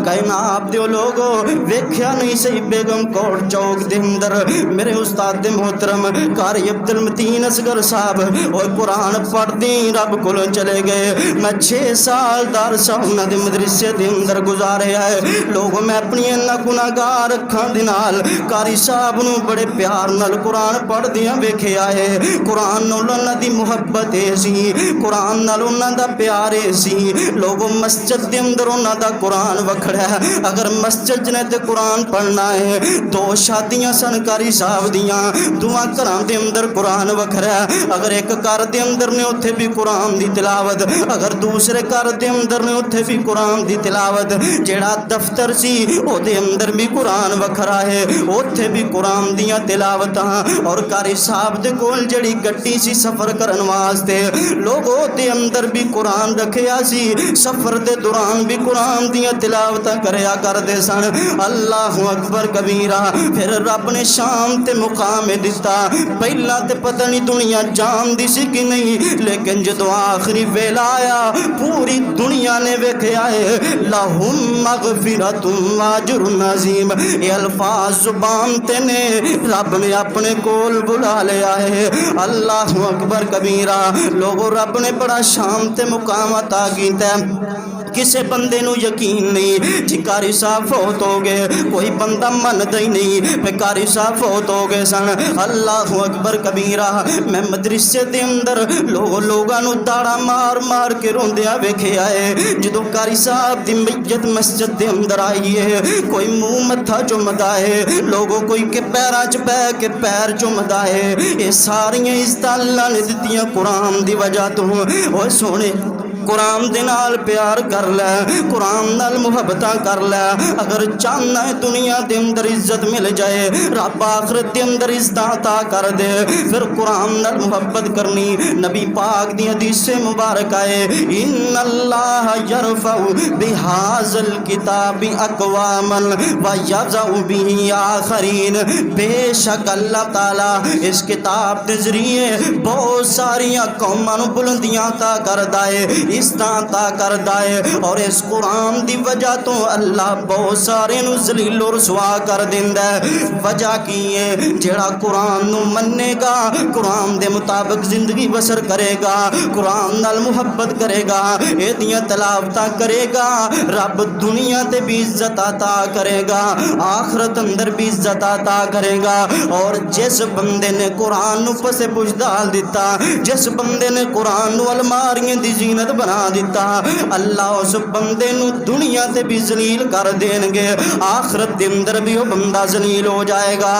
कायनात दे लोगो वेख्या नहीं सही बेगम कोट चौक दे अंदर मेरे उस्ताद दे मोहतरम कारी अब्दुल मतीन असगर साहब और कुरान पढ़दी रब कोल चले गए। मैं 6 साल दरस उन्हां दे मदरसे दे अंदर गुजारे है। लोगों मैं अपनी इन्हां गुनाहगार अखां दे नाल कारी साहब नूं बड़े प्यार नाल कुरान पढ़दियां वेखिया है। कुरान नाल उन्हां दी मुहब्बत सी, कुरान नाल उन्हां दा प्यार सी। लोगों मस्जिद दे अंदर उन्हां दा कुरान वखड़ा है। अगर मस्जिद ने ते कुरान पढ़ना है, 2 शादियां सन कारी साहब दियां, 2 घरां दे अंदर कुरान वखरा है। अगर एक घर दे अंदर ने उत्थे भी कुरान दी तिलावत, अगर दूसरे घर दे अंदर ने उत्थे भी कुरान दी तिलावत। जेड़ा दफ्तर सी ओदे अंदर भी कुरान वखरा है, उत्थे भी कुरान दियां तिलावतां। और कारी साहब दे कोल जेड़ी गड्डी सी सफर करन वास्ते, लोगों दे अंदर भी कुरान रखिया सी। सफर दे दौरान भी कुरान दियां तिलावतां करया करदे सन। अल्लाहु अकबर कबीरा। फिर रब ने शाम ते मुकाम दिता। पहला ते पता नहीं दुनिया जानदी सी कि नहीं, लेकिन जदों आखिरी वेला आया पूरी दुनिया ने वेख्या है। लहुम मगफिरतुम व अजरुन अज़ीम, ये अल्फाज जुबान ते ने रब ने अपने कोल बुला लिया है। अल्लाहु अकबर कबीरा। लोगों रब ने बड़ा शाम ते मुकाम अता कीता। किसे बंदे नू यकीन नहीं जी कारी साहब फौत हो गए, कोई बंदा मनदा ही नहीं पे कारी साहब फौत हो गए सन। अल्लाहु अकबर कबीरा। मैं मदरसे दे अंदर लोगां नू ताड़ा मार मार के रोंदिया वेखिया है। जदों कारी साहब दी मैयत मस्जिद दे अंदर आई है, कोई मुंह मत्था चुमदा है, लोगों कोई के पैरां च पै के पैर चुमदा है। ये सारियां इज्जतां अल्लाह ने दित्तियां कुरान दी वजह तो। ओए सोने कुरान दे नाल प्यार कर ले, कुरान नाल मुहब्बतां कर ले। अगर चाहना है दुनिया दे अंदर इज्जत मिल जाए, रब आखिरत दे अंदर इज्जत अता कर दे, फिर कुरान नाल मुहब्बत करनी। नबी पाक दी हदीस मुबारक आए, इन्नल्लाह यरफउ बिहाज़ल किताबि अक़वामन व यज़उ बिही आखरीन। बेशक अल्लाह ताला इस किताब के जरिए बहुत सारियां कौमां नूं बुलंदियां अता करदा है, इज़्ज़तां अता करदा है। और इस कुरान दी वजह तो अल्लाह बहुत सारे नूं ज़लील और रुसवा कर दिंदा है। वजह की है, जेड़ा कुरान नूं मन्नेगा, कुरान दे मुताबिक जिंदगी बसर करेगा, कुरान नाल मुहब्बत करेगा, एदियां तलावतां करेगा, रब दुनिया ते भी इज्जत अता करेगा, आखिरत अंदर भी इज्जत अता करेगा। और जिस बंदे ने कुरान नूं पसे पुछ डाल दिता, जिस बंदे ने कुरान नूं अलमारियां दी जीनत बना दिता, अल्लाह उस बंदे नूं दुनिया ते भी जलील कर देंगे, आखिरत दे अंदर भी वो बंदा जलील हो जाएगा।